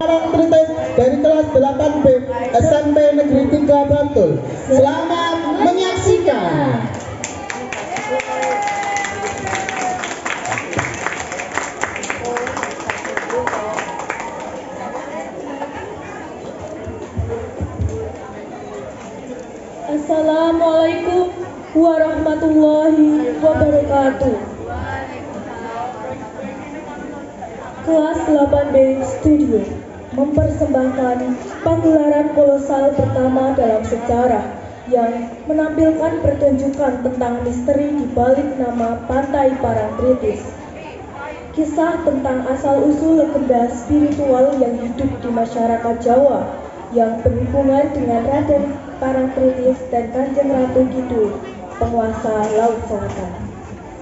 Kritis dari kelas 8B SMP Negeri 3 Bantul. Selamat menyaksikan. Assalamualaikum warahmatullahi wabarakatuh. Kelas 8B Studio mempersembahkan pagelaran kolosal pertama dalam sejarah yang menampilkan pertunjukan tentang misteri di balik nama Pantai Parangtritis. Kisah tentang asal-usul legenda spiritual yang hidup di masyarakat Jawa yang berhubungan dengan Raden Parangtritis dan Kanjeng Ratu Kidul, penguasa Laut Selatan.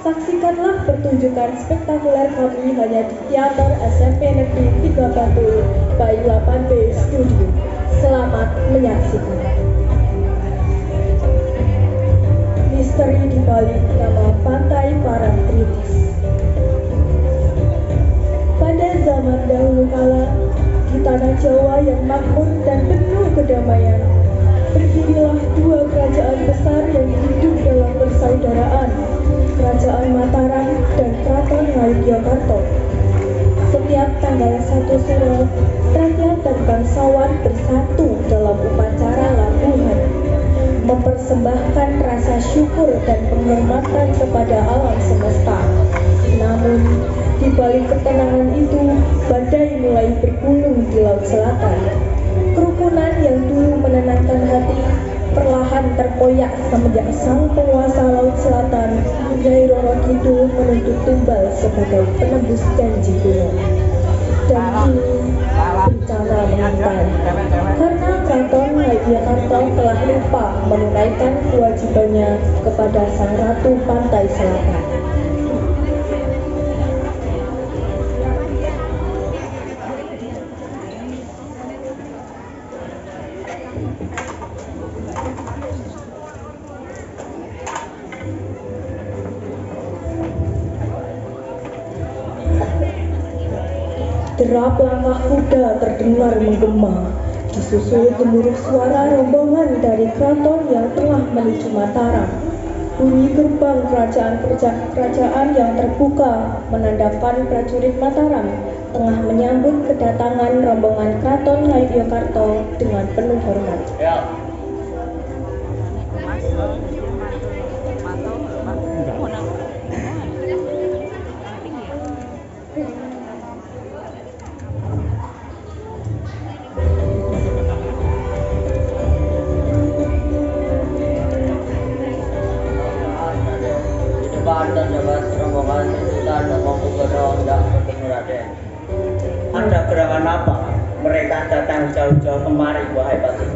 Saksikanlah pertunjukan spektakuler kami hanya di Teater SMP Negeri 3 Bantul by 8B Studio. Selamat menyaksikan. Misteri di balik nama Pantai Parangtritis. Pada zaman dahulu kala, di tanah Jawa yang makmur dan penuh kedamaian, berdirilah dua kerajaan besar yang hidup dalam persaudaraan, Kerajaan Mataram dan Keraton Ngayogyakarta. Setiap tanggal 1 Suro, rakyat dan bangsawan bersatu dalam upacara labuhan, mempersembahkan rasa syukur dan penghormatan kepada alam semesta. Namun, di balik ketenangan itu, badai mulai bergulung di Laut Selatan. Kerukunan yang dulu menenangkan hati perlahan terkoyak semenjak sang penguasa Laut Selatan, Nyai Roro Kidul, menuntut tumbal sebagai penebus janji kuno. Dan kini bencana mengintai karena Keraton Ngayogyakarta telah lupa menunaikan kewajibannya kepada Sang Ratu Pantai Selatan. Derap langkah kuda terdengar menggema, disusul gemuruh suara rombongan dari keraton yang tengah menuju Mataram. Bunyi gerbang kerajaan yang terbuka menandakan prajurit Mataram tengah menyambut kedatangan rombongan Keraton Ngayogyakarta dengan penuh hormat. Ada gerangan apa? Mereka datang jauh-jauh kemari, wahai Patih.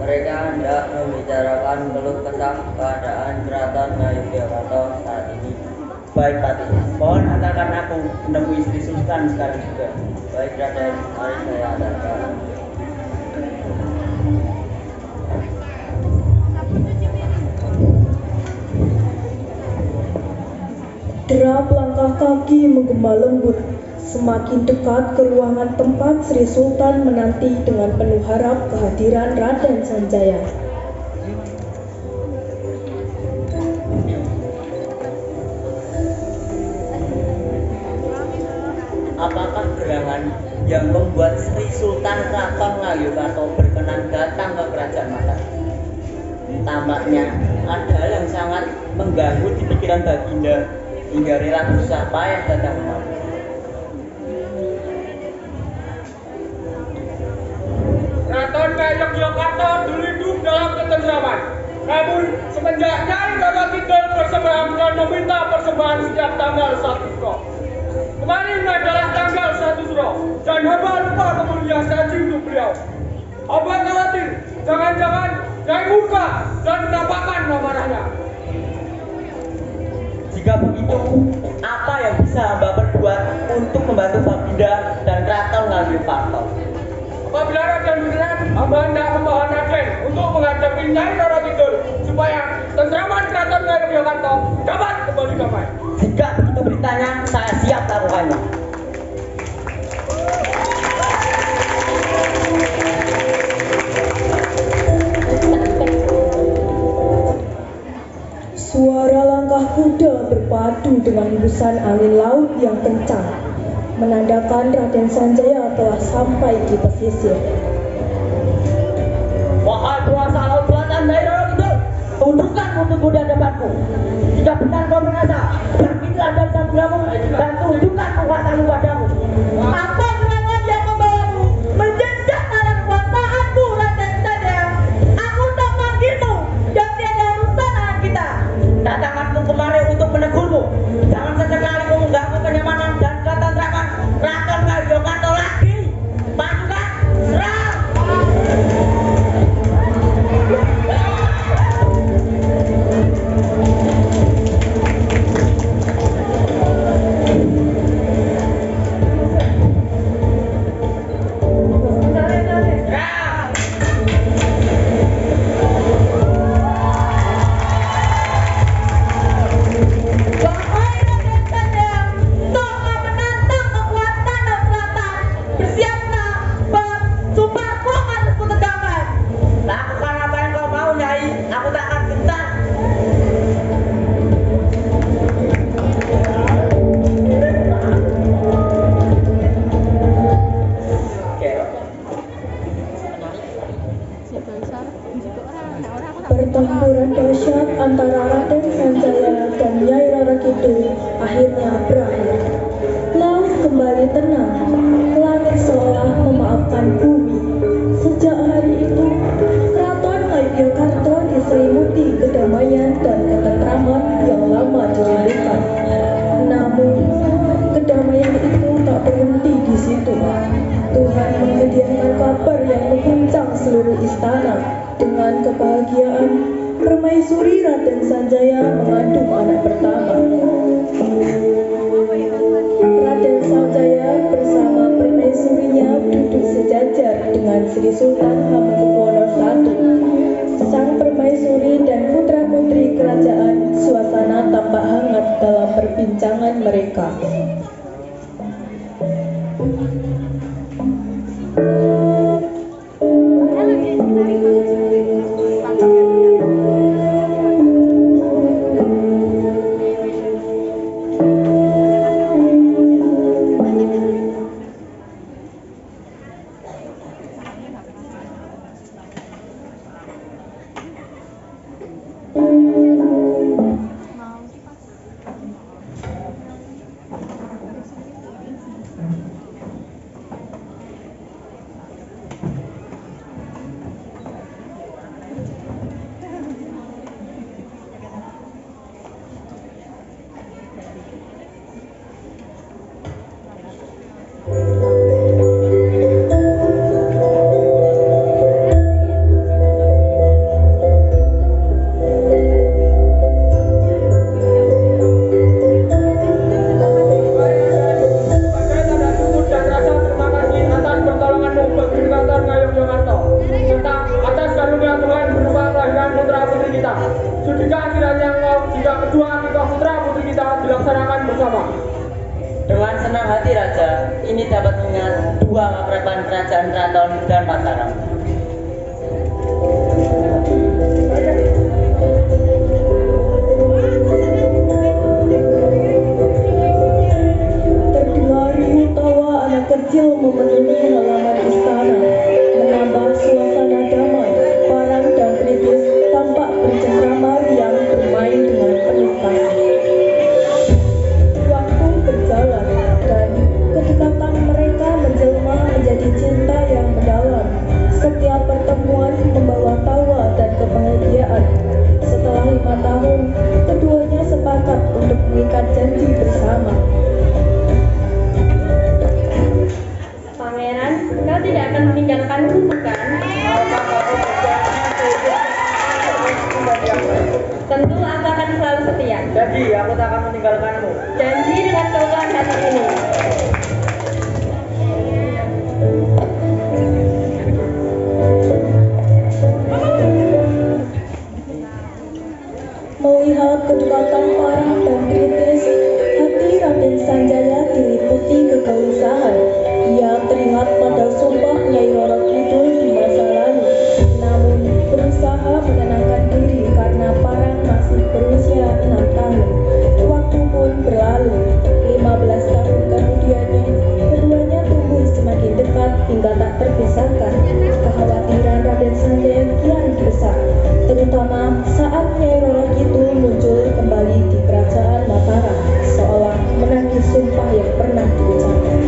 Mereka hendak membicarakan keluh kesah keadaan Keraton Ngayogyakarta saat ini. Baik Patih, mohon antarkan aku menemui Sri Sultan sekarang juga. Baik Raden, mari saya antarkan. Derap langkah kaki menggema lembut. Semakin dekat ke ruangan tempat Sri Sultan menanti dengan penuh harap kehadiran Raden Sanjaya. Apakah gerangan yang membuat Sri Sultan Keraton Ngayogyakarta berkenan datang ke Kerajaan Mataram? Tampaknya ada hal yang sangat mengganggu di pikiran Baginda hingga rela susah payah datang kemari. Keraton Ngayogyakarta dulu hidup dalam ketentraman. Namun semenjak Nyai Roro Kidul bersemayam dan meminta persembahan setiap tanggal 1 Suro. Kemarin adalah tanggal 1 Suro dan hamba lupa kemudian saji untuk beliau. Hamba khawatir jangan-jangan Nyai murka dan menampakkan amarahnya. Jika begitu, apa yang bisa hamba perbuat untuk membantu Baginda dan Keraton Ngayogyakarta? Apabila Raden berkenan, hamba hendak membawa Raden untuk menghadapi Nyai Roro Kidul supaya tentraman Keraton Ngayogyakarta dapat kembali damai. Jika itu beritanya, saya siap lakukannya. berpadu dengan hembusan angin laut yang kencang, menandakan Raden Sanjaya telah sampai di pesisir. Wahai kuasa laut selatan Nyai Roro Kidul, tundukkan lututmu di hadapanku. Jika benar kau merasa, bangkitlah dari sanjunganmu dan tunjukkan kekuatanmu padamu. Apa serangan yang membawamu menjejak tanah kekuasaanku, Raden Sanjaya? Aku tak manggilmu dan tiada urusan dengan kita. Datangkanku kemari untuk menegurmu. Jangan sesekali kau mengganggu kenyamanan dan ketentraman Raton Ngayogyakarta lagi. Pasukan, serang! Wahai Raden Sanjaya, kau menantang kekuatan Laut Selatan. Bersiaplah, sebab sumpahku harus kutegakkan. Lakukan apa yang kau mau, Nyai. Aku tak akan gentar. Pertempuran dahsyat antara Raden Sanjaya dan Nyai Roro Kidul akhirnya berakhir. Laut kembali tenang, langit seolah memaafkan bumi. Sejak hari itu, Keraton Ngayogyakarta diselimuti kedamaian dan ketentraman yang lama dirindukan. Namun, kedamaian itu tak berhenti di situ. Tuhan menyediakan kabar yang mengguncang seluruh istana. Dengan kebahagiaan, Permaisuri Raden Sanjaya mengandung anak pertama. Raden Sanjaya bersama permaisurinya duduk sejajar dengan Sri Sultan Hamengkubuwono I. Sang permaisuri dan putra-putri kerajaan, suasana tampak hangat dalam perbincangan mereka. Dengan senang hati Raja, ini dapat mengingat dua keakraban kerajaan Keraton dan Mataram. Terdengar riuh tawa anak kecil memenuhi halaman istana, menambah suasana damai. Parang dan kritis tampak bercengkrama riang bermain dengan penuh kasih. Waktu berjalan dan kedekatan mereka menjelma menjadi cinta yang mendalam. Setiap pertemuan membawa tawa dan kebahagiaan. Setelah 5 tahun, keduanya sepakat untuk mengikat janji bersama. Pangeran, kau tidak akan meninggalkanku, bukan? Tentu aku akan selalu setia. Jadi aku tak akan meninggalkanmu. Janji dengan keutuhan hati ini. Melihat kedekatan parang dan kritis, hati Raden Sanjaya diliputi kegelisahan. Ia teringat pada sumpah Nyai Roro Kidul di masa lalu, namun berusaha menenangkan diri karena parang masih berusia 6 tahun. Waktu hingga tak terpisahkan. Kekhawatiran Raden Sanjaya kian besar, terutama saat Nyai Roro Kidul muncul kembali di kerajaan Mataram, seolah menagih sumpah yang pernah diucapkan.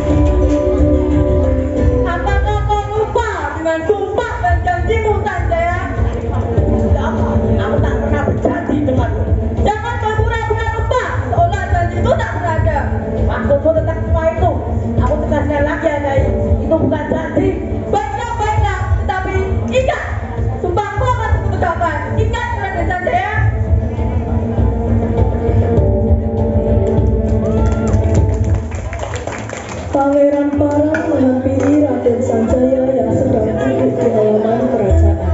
Apakah kau lupa dengan sumpah dan janjimu, Sanjaya? Tidak, aku tak pernah berjanji denganmu. Jangan kau pura-pura lupa, seolah janji itu tak berada. Maksudmu tentang semua itu? Aku tegaskan lagi ya, Nyai. Itu bukan janji. Baiklah, tetapi ingat, sumpahku akan aku tegakkan. Ingat, Raden Sanjaya. Pangeran Parang menghampiri Raden Sanjaya yang sedang duduk di halaman kerajaan.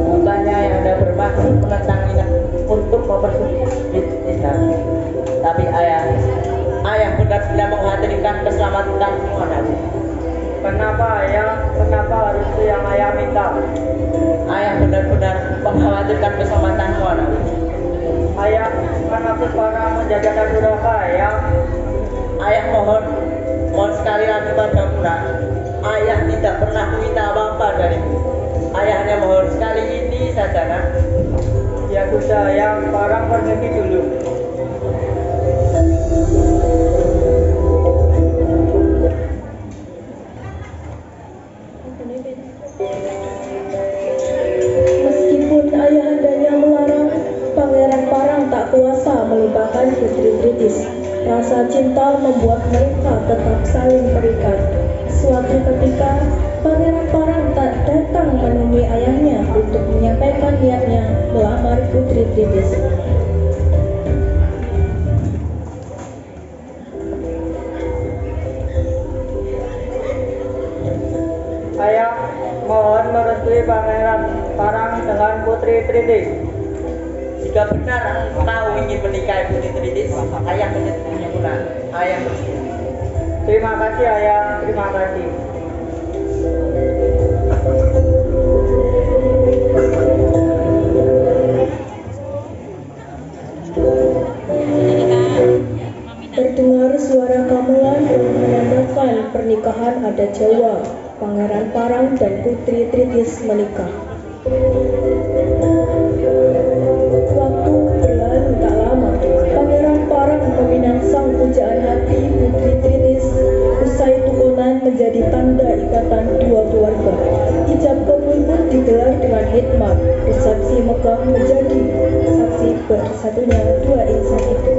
Bukannya yang ada bermaksud menentang ingat untuk mempersempit istana. Tapi ayah benar-benar mengkhawatirkan keselamatan anakku. Kenapa ayah? Kenapa harus itu yang ayah minta? Ayah benar-benar mengkhawatirkan keselamatanmu anakku. Ayah, kan aku sekarang menjaga Duraka ayah. Ayah mohon sekali lagi padamu nak. Ayah tidak pernah meminta apa-apa darimu. Ayah hanya mohon sekali ini saja nak. Ya sudah ayah, sekarang pergi dulu. Meskipun ayahandanya melarang, Pangeran Parang tak kuasa melupakan Putri Tritis. Rasa cinta membuat mereka tetap saling terikat. Suatu ketika, Pangeran Parang tak datang menemui ayahnya untuk menyampaikan niatnya melamar Putri Tritis. Ayah, mohon merestui Pangeran Parang dengan Putri Tritis. Jika benar kau ingin menikahi Putri Tritis, ayah menyetujui nak. Ayah bersetuju. Terima kasih ayah, terima kasih. Terdengar suara gamelan yang menandakan pernikahan adat Jawa. Pangeran Parang dan Putri Tritis menikah. Waktu berlalu tak lama, Pangeran Parang meminang sang pujaan hati Putri Tritis. Usai turunan menjadi tanda ikatan dua keluarga. Ijab kabul pun digelar dengan hikmat. Resepsi megah menjadi saksi bersatunya dua insan itu.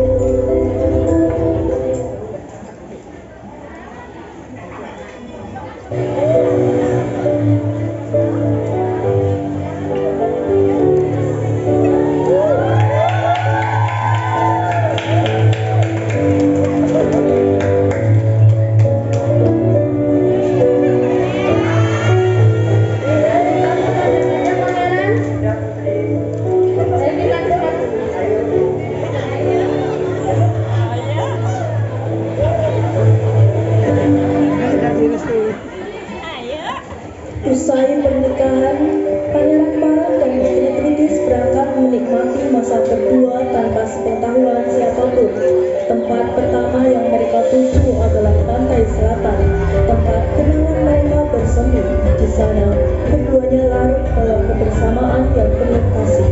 Usai pernikahan, Pangeran Parang dan Putri Tritis berangkat menikmati masa berdua tanpa sepengetahuan siapapun. Tempat pertama yang mereka tuju adalah pantai selatan, tempat kenangan mereka bersemi. Di sana, keduanya larut dalam kebersamaan yang penuh kasih.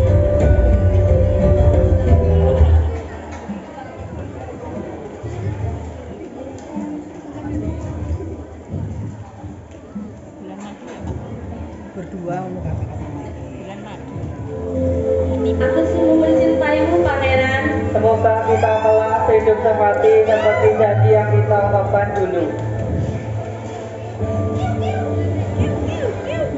Aku sungguh mencintaimu, Pangeran. Semoga kita kelak hidup semati seperti janji yang kita lakukan dulu.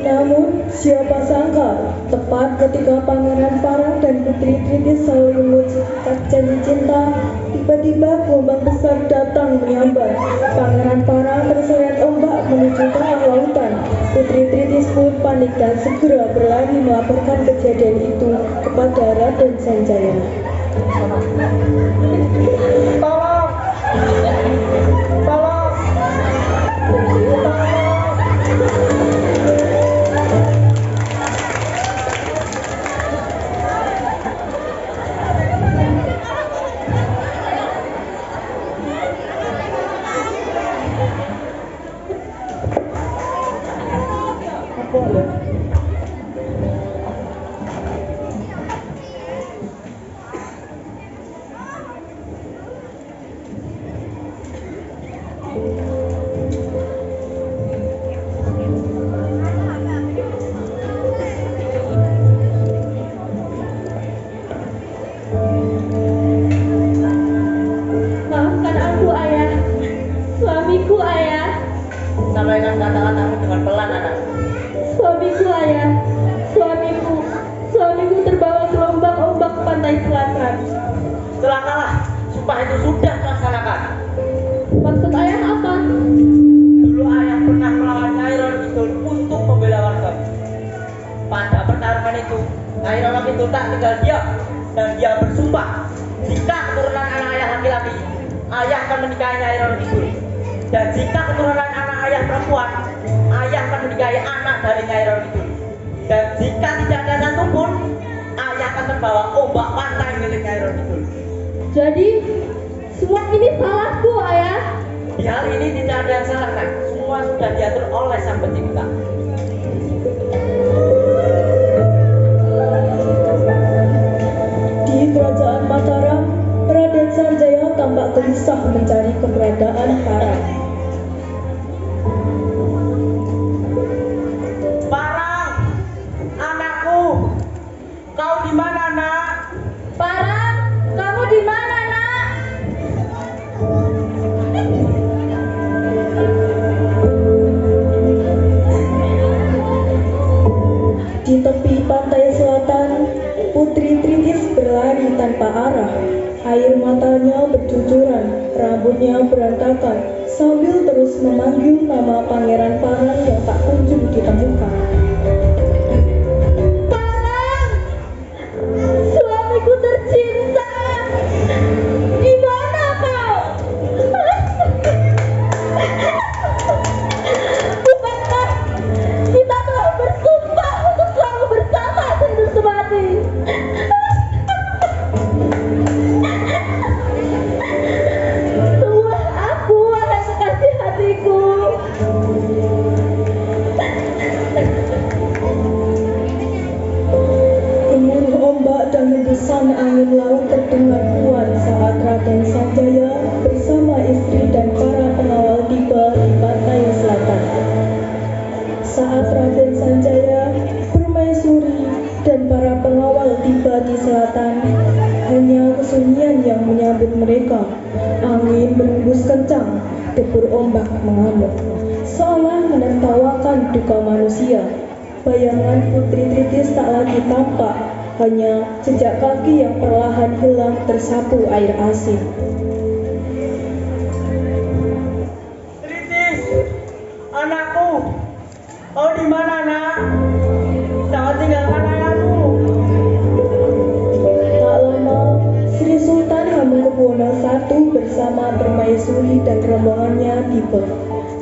Namun, siapa sangka, tepat ketika Pangeran Parang dan Putri Tritis saling mengucap janji cinta, tiba-tiba gelombang besar datang menyambar. Pangeran Parang terseret ombak menuju tengah lautan. Putri Tritis pun panik dan segera berlari melaporkan kejadian itu kepada Raden Sanjaya. Tolong! Tolong! Perahu terbawa gelombang ombak pantai selatan. Celakalah, sumpah itu sudah terlaksanakan. Maksud ayah apa? Dulu ayah pernah melawan Nyai Roro Kidul untuk membela warga. Pada pertarungan itu, Nyai Roro Kidul tak tinggal diam dan dia bersumpah jika keturunan anak ayah laki-laki, ayah akan menikahi Nyai Roro Kidul. Dan jika keturunan anak ayah perempuan, ayah akan menikahi anak dari Nyai Roro Kidul. Dan jika tidak ada satupun, ayah akan terbawa ombak pantai milik Nyai Roro Kidul. Jadi semua ini salahku, ayah. Di hal ini tidak ada yang salah, kan? Semua sudah diatur oleh Sang Pencipta. Di kerajaan Mataram, Raden Sanjaya tampak gelisah mencari keberadaan Parang. Parang, anakku, kau di mana, Nak? Parang, kamu di mana, Nak? Di tepi pantai selatan, Putri Tritis berlari tanpa arah. Air matanya bercucuran, rambutnya berantakan, sambil terus memanggil nama Pangeran Parang yang tak kunjung ditemukan. Parang! Suamiku tercinta! Di mana kau? Bukankah kita telah bersumpah untuk selalu bersama sampai semati? Tunggulah aku, wahai kekasih hatiku. Gemuruh ombak dan hembusan angin laut terdengar kuat saat Raden Sanjaya bersama istri dan para pengawal tiba di pantai selatan. Saat Raden Sanjaya, Permaisuri, dan para pengawal tiba di selatan, hanya kesunyian yang menyambut mereka. Angin berhembus kencang, debur ombak mengamuk, seolah menertawakan duka manusia. Bayangan Putri Tritis tak lagi tampak, hanya jejak kaki yang perlahan hilang tersapu air asin. Tritis, anakku, kau di mana, Nak? Jangan tinggalkan ayahmu. Tak lama, Sri Sultan Hamengkubuwono I bersama Permaisuri dan rombongannya tiba.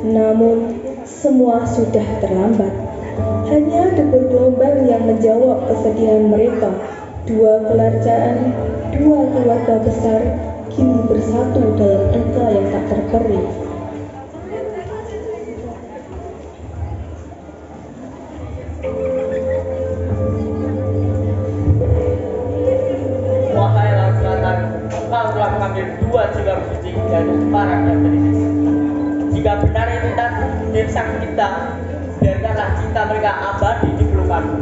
Namun, semua sudah terlambat. Hanya debur gelombang yang menjawab kesedihan mereka. Dua kerajaan, dua keluarga besar, kini bersatu dalam duka yang tak terkering. Wahai Laut Selatan, engkau telah mengambil dua jiwa suci dari Parang dan Tritis. Jika benar itu takdir Sang Pencipta, biarkanlah cinta mereka abadi di pelukanmu.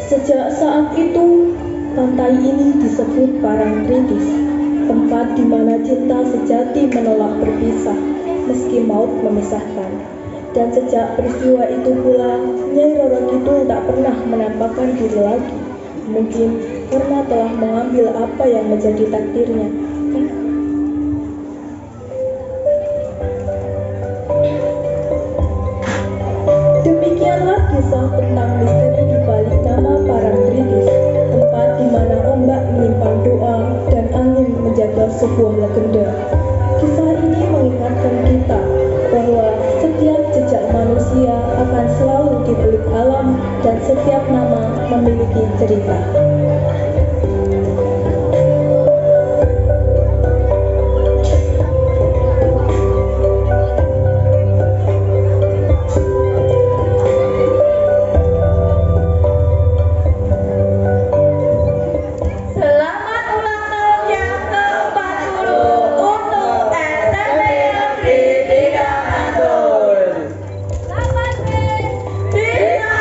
Sejak saat itu, pantai ini disebut Parang Tritis, tempat di mana cinta sejati menolak berpisah, meski maut memisahkan. Dan sejak peristiwa itu pula, Nyai Roro Kidul tak pernah menampakkan diri lagi. Mungkin karena telah mengambil apa yang menjadi takdirnya. Demikianlah kisah tentang misteri di balik nama Parang Tritis, tempat di mana ombak menyimpan doa dan angin menjaga sebuah legenda. Kisah ini mengingatkan kita bahwa setiap jejak manusia akan selalu dipeluk alam dan setiap nama memiliki cerita. Selamat ulang tahun yang ke-40 untuk SMP Negeri 3 Mantul. Selamat Bina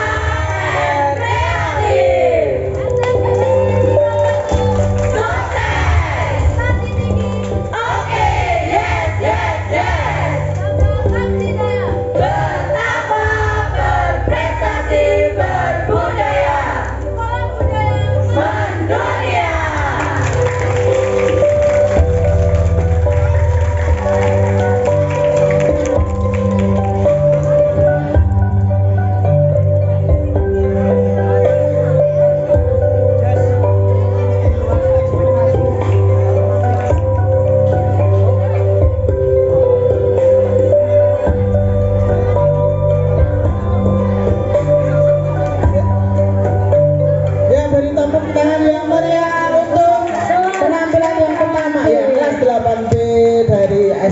Kreatif.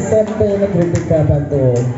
SMP Negeri 3 Bantul.